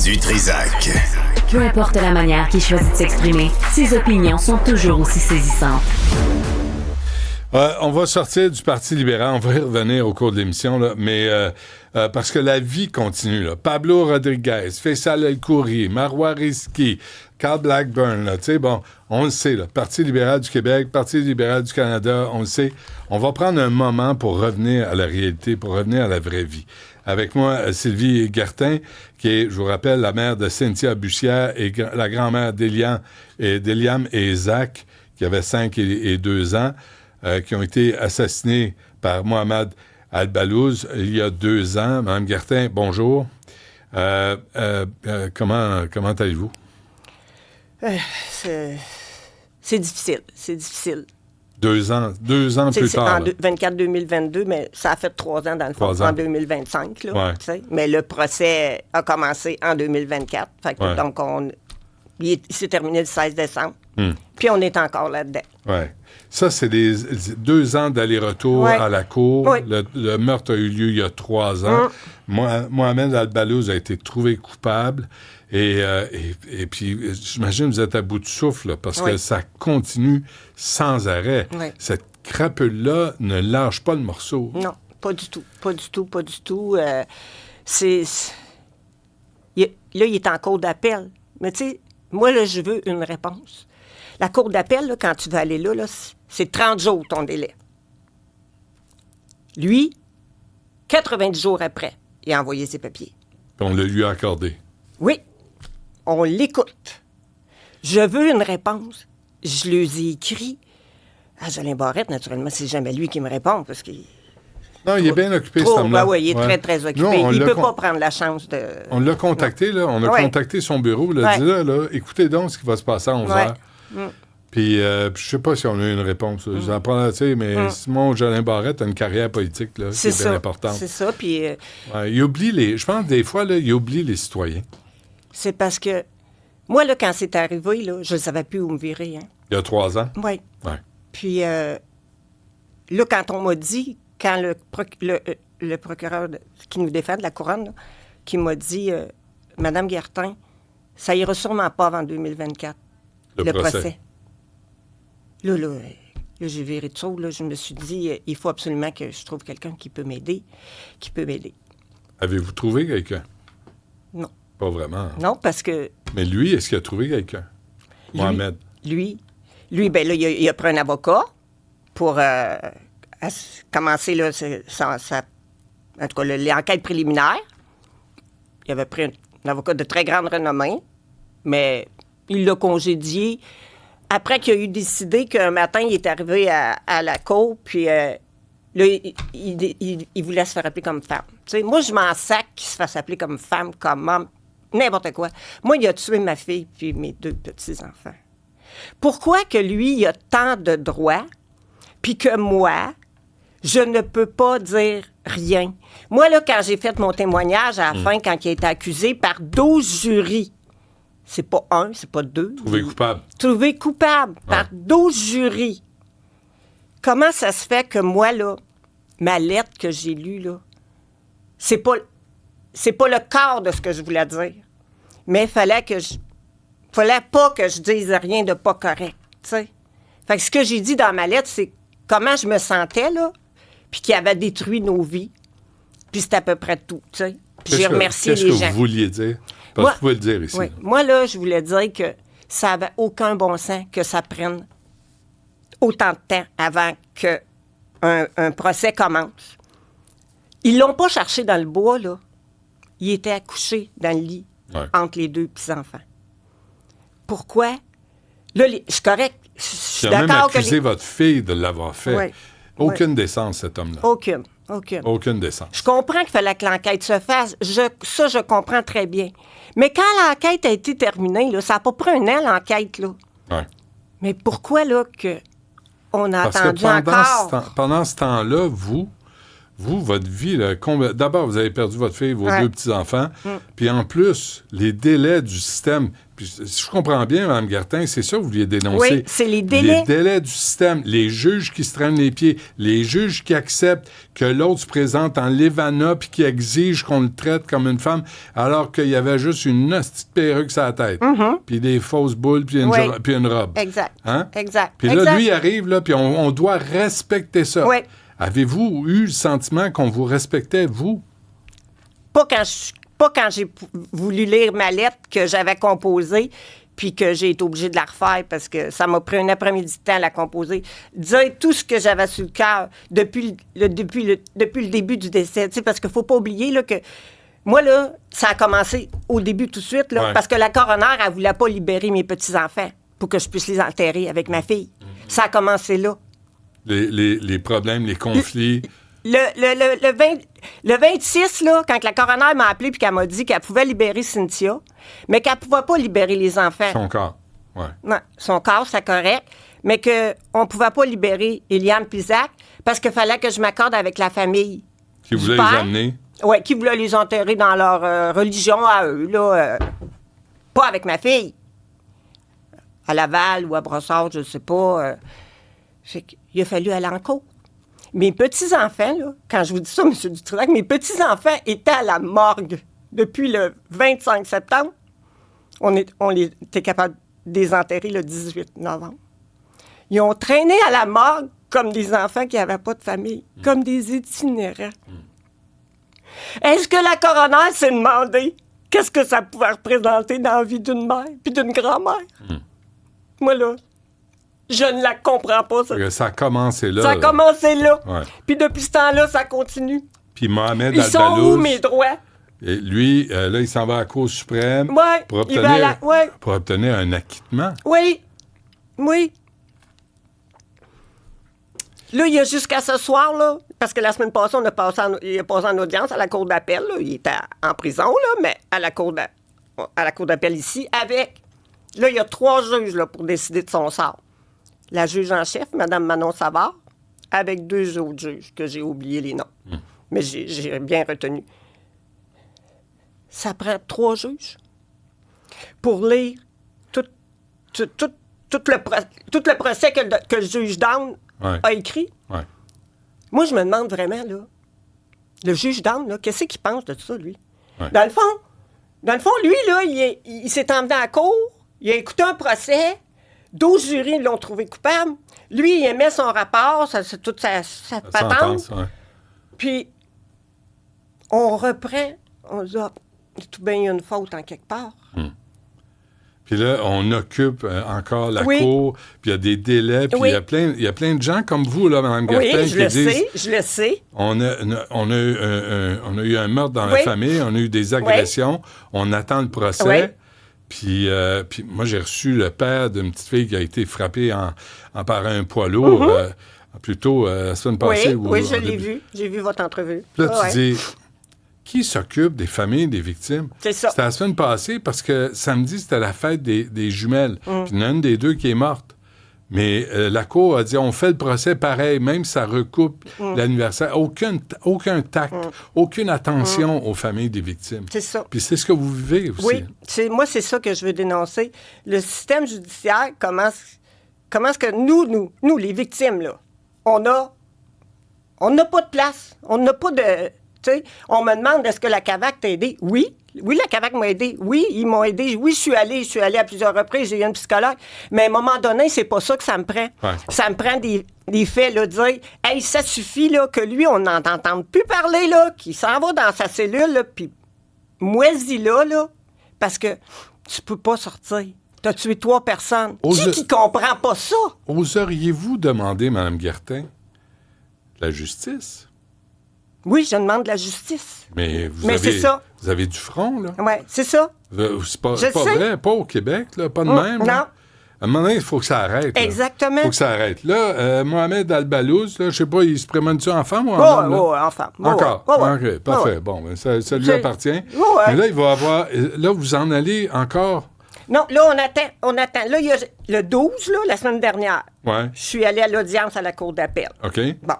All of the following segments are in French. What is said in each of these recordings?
Du Trizac. Peu importe la manière qu'il choisit de s'exprimer, ses opinions sont toujours aussi saisissantes. On va sortir du Parti libéral, on va y revenir au cours de l'émission, là, mais parce que la vie continue. Là. Pablo Rodriguez, Faisal El-Khoury, Marois Risky, Carl Blackburn, là, tu sais, bon, on le sait, là, Parti libéral du Québec, Parti libéral du Canada, on le sait. On va prendre un moment pour revenir à la réalité, pour revenir à la vraie vie. Avec moi, Sylvie Gertin, qui est, je vous rappelle, la mère de Cynthia Bussière et la grand-mère d'Eliam et Zach, qui avaient 5 et 2 ans. Qui ont été assassinés par Mohamed Al-Balouz il y a 2 ans. Mme Gertin, bonjour. Comment allez-vous? C'est difficile. 2 ans plus tard. C'est en 2022, mais ça a fait 3 ans dans le fond, en 2025. Là, ouais. Mais le procès a commencé en 2024. Fait que, ouais. Donc, il s'est terminé le 16 décembre. Puis on est encore là-dedans. Oui. Ça, c'est 2 ans d'aller-retour à la cour. Oui. Le meurtre a eu lieu il y a 3 ans. Mohamed Al-Balouz a été trouvé coupable. Et puis, j'imagine que vous êtes à bout de souffle, là, parce que ça continue sans arrêt. Oui. Cette crapule-là ne lâche pas le morceau. Non, pas du tout. Là, il est en cours d'appel. Mais tu sais, moi, là, je veux une réponse. La cour d'appel, là, quand tu vas aller là, c'est 30 jours ton délai. Lui, 90 jours après, il a envoyé ses papiers. Puis on le lui a accordé. Oui, on l'écoute. Je veux une réponse. Je lui ai écrit. À Jolin Barrette, naturellement, c'est jamais lui qui me répond parce qu'il... Non, il est bien occupé, cet homme-là. Oui, il est très, très occupé. Non, il ne peut pas prendre la chance de... On l'a contacté, là. On a contacté son bureau. Il a dit, là, écoutez donc ce qui va se passer à 11 heures. Puis, je sais pas si on a eu une réponse. J'en prends, tu sais, mais Simon Jolin Barrette a une carrière politique, là, qui est bien importante. C'est ça, puis... il oublie je pense, des fois, là, il oublie les citoyens. C'est parce que... Moi, là, quand c'est arrivé, là, je ne savais plus où me virer, hein. Il y a 3 ans? Oui. Ouais. Puis, là, quand on m'a dit... Quand le procureur qui nous défend de la couronne, là, qui m'a dit, Madame Gertin, ça ira sûrement pas avant 2024, le procès. Là, j'ai viré de saut, là, je me suis dit, il faut absolument que je trouve quelqu'un qui peut m'aider. Avez-vous trouvé quelqu'un? Non. Pas vraiment. Non, parce que... Mais lui, est-ce qu'il a trouvé quelqu'un? Mohamed? Lui, ben là, il a pris un avocat pour... commencer là, en tout cas, l'enquête préliminaire. Il avait pris un avocat de très grande renommée, mais il l'a congédié après qu'il a eu décidé qu'un matin, il est arrivé à la cour, puis là, il voulait se faire appeler comme femme. Tu sais, moi, je m'en sac qu'il se fasse appeler comme femme, comme homme, n'importe quoi. Moi, il a tué ma fille puis mes 2 petits-enfants. Pourquoi que lui, il a tant de droits, puis que moi... Je ne peux pas dire rien. Moi, là, quand j'ai fait mon témoignage à la fin, quand il a été accusé par 12 jurys, c'est pas 1, c'est pas 2. Trouvé coupable par 12 jurys. Comment ça se fait que moi, là, ma lettre que j'ai lue, là, c'est pas le quart de ce que je voulais dire. Mais il fallait pas que je dise rien de pas correct, tu sais. Fait que ce que j'ai dit dans ma lettre, c'est comment je me sentais, là, puis qui avait détruit nos vies. Puis c'est à peu près tout, tu sais. Puis j'ai remercié les gens. Qu'est-ce que vous vouliez dire? Parce que vous pouvez le dire ici. Oui. Moi, là, je voulais dire que ça n'avait aucun bon sens que ça prenne autant de temps avant qu'un procès commence. Ils l'ont pas cherché dans le bois, là. Il était accouché dans le lit entre les 2 petits-enfants. Pourquoi? Là, je suis correct. Je suis d'accord. Il a même accusé votre fille de l'avoir fait. Oui. Aucune décence, cet homme-là. Aucune décence. Je comprends qu'il fallait que l'enquête se fasse. Ça, je comprends très bien. Mais quand l'enquête a été terminée, là, ça n'a pas pris un an, l'enquête, là. Oui. Mais pourquoi, là, on a attendu encore? Pendant ce temps-là, vous, votre vie, là, d'abord, vous avez perdu votre fille, vos 2 petits-enfants, puis en plus, les délais du système Puis, si je comprends bien, Mme Gertin, c'est ça que vous vouliez dénoncer. Oui, c'est les délais. Les délais du système, les juges qui se traînent les pieds, les juges qui acceptent que l'autre se présente en Lévana puis qui exigent qu'on le traite comme une femme alors qu'il y avait juste une petite perruque sur la tête, puis des fausses boules puis une robe. Exact. Hein? Exact. Puis là, lui, il arrive, là, puis on doit respecter ça. Oui. Avez-vous eu le sentiment qu'on vous respectait, vous? Pas quand j'ai voulu lire ma lettre que j'avais composée, puis que j'ai été obligée de la refaire parce que ça m'a pris un après-midi de temps à la composer. Dire tout ce que j'avais sur le cœur depuis le début du décès. Tu sais, parce qu'il ne faut pas oublier là, que moi, là, ça a commencé au début tout de suite, là, parce que la coroner, elle ne voulait pas libérer mes petits-enfants pour que je puisse les enterrer avec ma fille. Ça a commencé là. Les problèmes, les conflits... Le 26, là, quand la coroner m'a appelé et qu'elle m'a dit qu'elle pouvait libérer Cynthia, mais qu'elle ne pouvait pas libérer les enfants. Son corps, oui. Non, son corps, c'est correct, mais qu'on ne pouvait pas libérer Eliane Pisac parce qu'il fallait que je m'accorde avec la famille. Qui voulait les amener? Oui, qui voulait les enterrer dans leur religion à eux, là. Pas avec ma fille. À Laval ou à Brossard, je ne sais pas. Il a fallu aller en cours. Mes petits-enfants, là, quand je vous dis ça, M. Dutrisac, mes petits-enfants étaient à la morgue depuis le 25 septembre. On était capable de les enterrer le 18 novembre. Ils ont traîné à la morgue comme des enfants qui n'avaient pas de famille, comme des itinérants. Est-ce que la coroner s'est demandé qu'est-ce que ça pouvait représenter dans la vie d'une mère puis d'une grand-mère? Moi, là, je ne la comprends pas. Ça a commencé là. Ça a commencé là. Ouais. Puis depuis ce temps-là, ça continue. Puis Mohamed Ils sont Al-Balouz, où, mes droits? et lui, là, il s'en va à la Cour suprême pour il va à la... ouais. pour obtenir un acquittement. Oui. Oui. Là, il y a jusqu'à ce soir, là, parce que la semaine passée, il a passé en audience à la Cour d'appel. Là. Il était en prison, là, mais à la Cour d'appel ici, avec... Là, il y a 3 juges là, pour décider de son sort. La juge en chef, Mme Manon Savard, avec 2 autres juges, que j'ai oublié les noms. Mais j'ai bien retenu. Ça prend 3 juges pour lire tout le procès que le juge Down a écrit. Ouais. Moi, je me demande vraiment, là, le juge Down, là, qu'est-ce qu'il pense de tout ça, lui? Ouais. Dans le fond, lui, là, il s'est emmené à la cour, il a écouté un procès, 12 jurys l'ont trouvé coupable. Lui, il émet son rapport, c'est toute sa patente. Ouais. Puis, on reprend, on dit, tout bien, il y a une faute en quelque part. Puis là, on occupe encore la cour, puis il y a des délais, puis il y a plein de gens comme vous, là, Mme Gertin, qui disent... je le sais. On a eu un meurtre dans la famille, on a eu des agressions, on attend le procès. Puis moi, j'ai reçu le père d'une petite fille qui a été frappée par un poids lourd, plutôt la semaine passée. Oui, je l'ai vu. J'ai vu votre entrevue. Là, tu dis... Qui s'occupe des familles des victimes? C'est ça. C'était la semaine passée parce que samedi, c'était la fête des jumelles. Puis il y en a une des deux qui est morte. Mais la Cour a dit, on fait le procès pareil, même si ça recoupe l'anniversaire. Aucun tact, aucune attention aux familles des victimes. C'est ça. Puis c'est ce que vous vivez aussi. Oui, moi, c'est ça que je veux dénoncer. Le système judiciaire, comment est-ce que nous, les victimes, là, on n'a pas de place. On n'a pas de... On me demande, est-ce que la CAVAC t'a aidé? Oui, la CAVAC m'a aidé. Oui, ils m'ont aidé. Oui, je suis allée à plusieurs reprises. J'ai eu une psychologue. Mais à un moment donné, c'est pas ça que ça me prend. Ouais. Ça me prend des faits, là, de dire, hey, ça suffit, là, que lui, on n'en entend plus parler, là, qu'il s'en va dans sa cellule, là, puis moisi là, parce que tu peux pas sortir. T'as tué 3 personnes. Qui comprend pas ça? Oseriez-vous demander, Mme Gertin, la justice? Oui, je demande de la justice. Mais c'est ça. Vous avez du front, là. Oui, c'est ça. C'est pas vrai, pas au Québec, là, pas de même. Non. Là. À un moment donné, il faut que ça arrête. Là. Exactement. Il faut que ça arrête. Là, Mohamed Al-Balouz, là, je sais pas, il se promène-tu en femme ou en homme? Oui, en femme. Encore? OK, parfait. Bon, ben, ça lui appartient. Mais là, il va avoir... Là, vous en allez encore... Non, là, on attend. Là, il y a le 12, là, la semaine dernière. Ouais. Je suis allée à l'audience à la Cour d'appel. OK. Bon.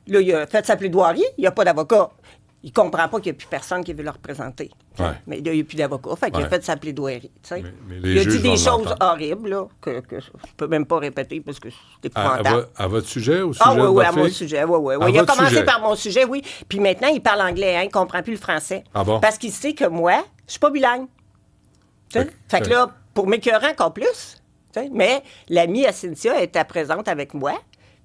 Là, il a fait sa plaidoirie, il n'y a pas d'avocat. il comprend pas qu'il n'y a plus personne qui veut le représenter. Ouais. Mais il n'y a plus d'avocat. Fait qu'il a Ouais. fait sa plaidoirie. Mais les Il a juges dit des vont choses l'entendre. horribles là, que je ne peux même pas répéter parce que c'est À, épouvantable. à votre sujet, au sujet Ah oui, de oui, votre à mon fille? sujet. Oui, oui, À oui. Il a votre commencé sujet. par mon sujet, oui. Puis maintenant, il parle anglais, hein, il ne comprend plus le français. Ah bon? Parce qu'il sait que moi, je ne suis pas bilingue. Tu sais? Fait que là, pour m'écœurer encore plus, tu sais, mais l'amie à Cynthia était présente avec moi,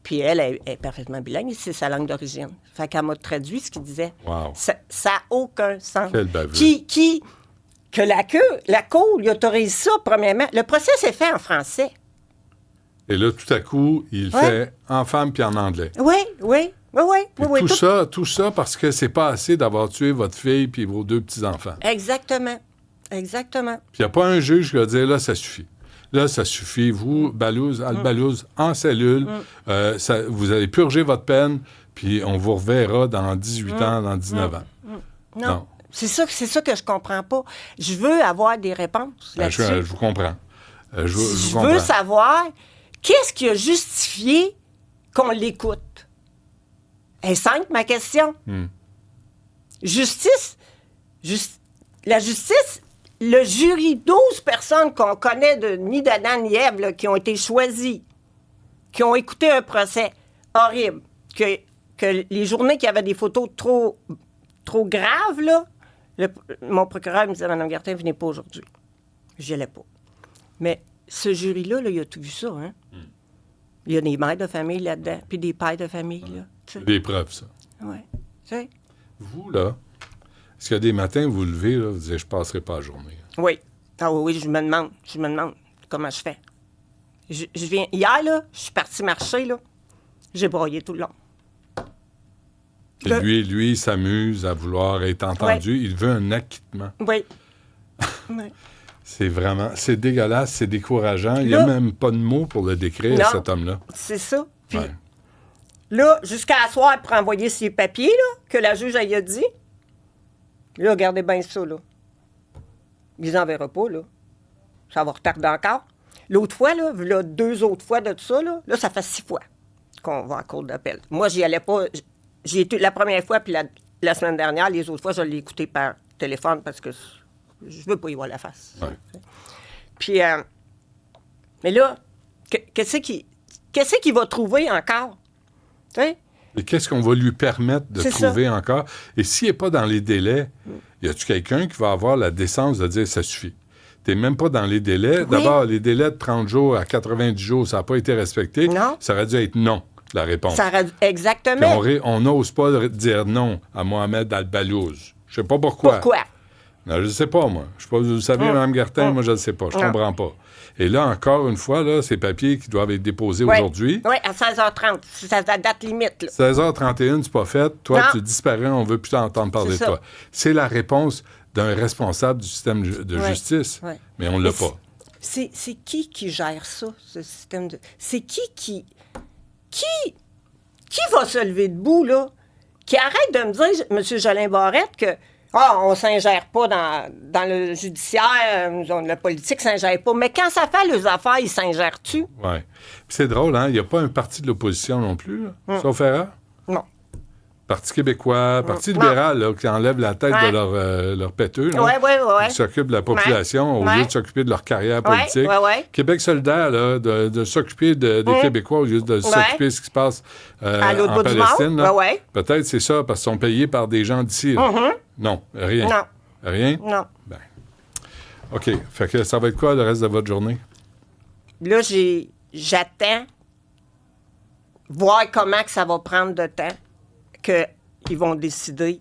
puis elle est parfaitement bilingue, et c'est sa langue d'origine. Fait qu'elle m'a traduit ce qu'il disait. Wow. Ça n'a aucun sens. Quelle bavure. Que la Cour lui autorise ça, premièrement. Le procès s'est fait en français. Et là, tout à coup, il Ouais. fait en femme puis en anglais. Oui, oui, oui, oui. Puis oui, tout ça parce que c'est pas assez d'avoir tué votre fille puis vos 2 petits-enfants. Exactement. Exactement. Puis il n'y a pas un juge qui va dire, là, ça suffit. Là, ça suffit. Vous, Albalouz, en cellule, vous allez purger votre peine, puis on vous reverra dans 18 ans, dans 19 ans. Non. C'est ça que je comprends pas. Je veux avoir des réponses là-dessus. Je vous comprends. Je Je vous veux comprends. savoir qu'est-ce qui a justifié qu'on l'écoute. Elle est simple, ma question. Justice, la justice, le jury, 12 personnes qu'on connaît ni d'Adam ni Ève, là, qui ont été choisies, qui ont écouté un procès horrible, que les journées qui avaient des photos trop graves, là, mon procureur me disait, Mme Gartin, venez pas aujourd'hui. Je n'allais pas. Mais ce jury-là, là, il a tout vu ça, hein? Il y a des mères de famille là-dedans, puis des pères de famille, là. Tu sais. Des preuves, ça. Ouais. Tu sais? Vous, là, est-ce qu'il y a des matins où vous levez, là, vous dites, je passerai pas la journée. Oui. Ah oui, je me demande comment je fais. Je viens... Hier, là, je suis partie marcher, là. J'ai broyé tout le long. Et lui, il s'amuse à vouloir être entendu. Ouais. Il veut un acquittement. Oui. Oui. C'est dégueulasse, c'est décourageant. Il n'y a Là- même pas de mots pour le décrire, Non. cet homme-là. C'est ça. Puis Ouais. là, jusqu'à la soirée, pour envoyer ses papiers, là, que la juge elle y a dit, là, regardez bien ça, là. Ils les enverront pas, là. Ça va retarder encore. L'autre fois, là, 2 autres fois de ça, là, ça fait 6 fois qu'on va en cour d'appel. Moi, j'y allais pas. J'y étais la première fois, puis la semaine dernière, les autres fois, je l'ai écouté par téléphone parce que je veux pas y voir la face. Ouais. Puis, mais là, qu'est-ce qu'il va trouver encore? Tu sais? Et qu'est-ce qu'on va lui permettre de C'est trouver encore? Et s'il n'est pas dans les délais, y a-tu quelqu'un qui va avoir la décence de dire ça suffit? T'es même pas dans les délais. Oui. D'abord, les délais de 30 jours à 90 jours, ça n'a pas été respecté. Non. Ça aurait dû être non, la réponse. Puis Exactement. on n'ose pas dire non à Mohamed Albalouz. Je sais pas pourquoi. Pourquoi? Non, je ne sais pas, moi. Je sais pas, vous savez, Mme Gartin, moi, je ne sais pas. Je comprends pas. Et là, encore une fois, là, ces papiers qui doivent être déposés Oui. aujourd'hui. Oui, à 16h30. C'est la date limite, là. 16h31, c'est pas fait. Toi, Non. tu disparais, on veut plus t'entendre parler C'est de ça. toi. C'est la réponse d'un responsable du système de Ouais. justice. Ouais. Mais on ne l'a Mais pas. C'est qui gère ça, ce système de... C'est qui va se lever debout, là? Qui arrête de me dire, M. Jolin Barrette, que on ne s'ingère pas dans le judiciaire, la politique ne s'ingère pas. Mais quand ça fait les affaires, ils s'ingèrent-tu? Oui. Puis c'est drôle, hein? Il n'y a pas un parti de l'opposition non plus, là, sauf erreur. Non. Parti québécois, Parti Non. libéral, là, qui enlève la tête Ouais. de leur péteux. là. Oui, oui, oui. Qui s'occupent de la population au Ouais. lieu de s'occuper de leur carrière politique. ouais. Québec solidaire, là, de s'occuper des Québécois au lieu de s'occuper de ce qui se passe À l'autre en bout du Palestine. monde. là. Ouais. Peut-être c'est ça, parce qu'ils sont payés par des gens d'ici. là. Non, rien. Non. Rien? Non. Ben. OK. Fait que ça va être quoi le reste de votre journée? Là, j'attends voir comment que ça va prendre de temps qu'ils vont décider.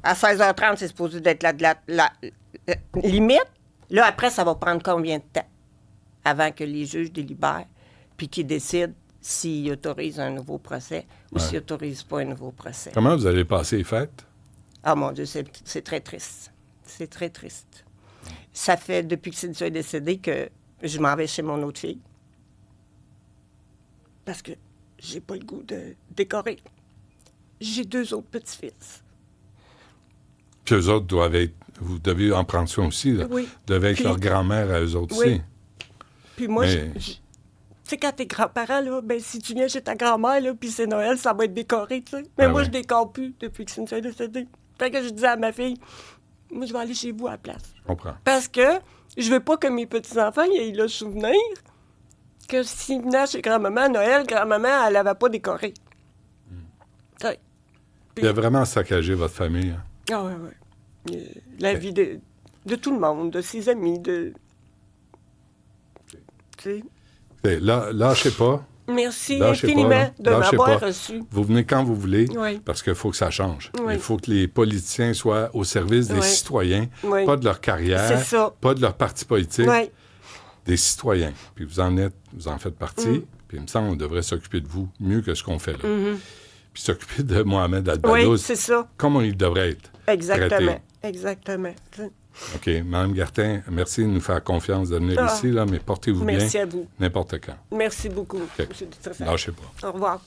À 16h30, c'est supposé d'être la limite. Là, après, ça va prendre combien de temps avant que les juges délibèrent puis qu'ils décident s'ils autorisent un nouveau procès ou s'ils n'autorisent pas un nouveau procès. Comment vous allez passer les fêtes? Ah mon Dieu, c'est très triste. C'est très triste. Ça fait depuis que Cynthia est décédée que je m'en vais chez mon autre fille. Parce que j'ai pas le goût de décorer. J'ai 2 autres petits-fils. Puis eux autres doivent être... Vous devez en prendre soin aussi. Là. Oui. Devez être Puis- leur grand-mère à eux autres Oui. aussi. Puis moi, Mais- Tu sais, quand t'es grands-parents, là, ben, si tu viens chez ta grand-mère, là, puis c'est Noël, ça va être décoré, tu sais. Mais moi, ouais. je décore plus depuis que Cynthia est décédée. Fait que je disais à ma fille, moi, je vais aller chez vous à la place. Je comprends. Parce que je veux pas que mes petits-enfants aient le souvenir que s'ils venaient chez grand-maman à Noël, grand-maman, elle n'avait pas décoré. Tu sais. Il a vraiment saccagé votre famille. Hein? Ah ouais, ouais. La vie de tout le monde, de ses amis, de... Tu sais. Lâchez pas. Merci Lâchez infiniment pas, là. de Lâchez m'avoir pas. reçu. Vous venez quand vous voulez, Oui. parce qu'il faut que ça change. Oui. Il faut que les politiciens soient au service des Oui. citoyens, Oui. pas de leur carrière, C'est ça. pas de leur parti politique, Oui. des citoyens. Puis vous en faites partie, puis il me semble qu'on devrait s'occuper de vous mieux que ce qu'on fait là. Puis s'occuper de Mohamed Al-Badouz Oui, c'est ça. comme il devrait être Exactement. traité. Exactement. OK. Mme Gartin, merci de nous faire confiance de venir ici, là, mais portez-vous bien Merci à vous. n'importe quand. Merci beaucoup. OK. M. Dutreffel. Lâchez pas. Au revoir.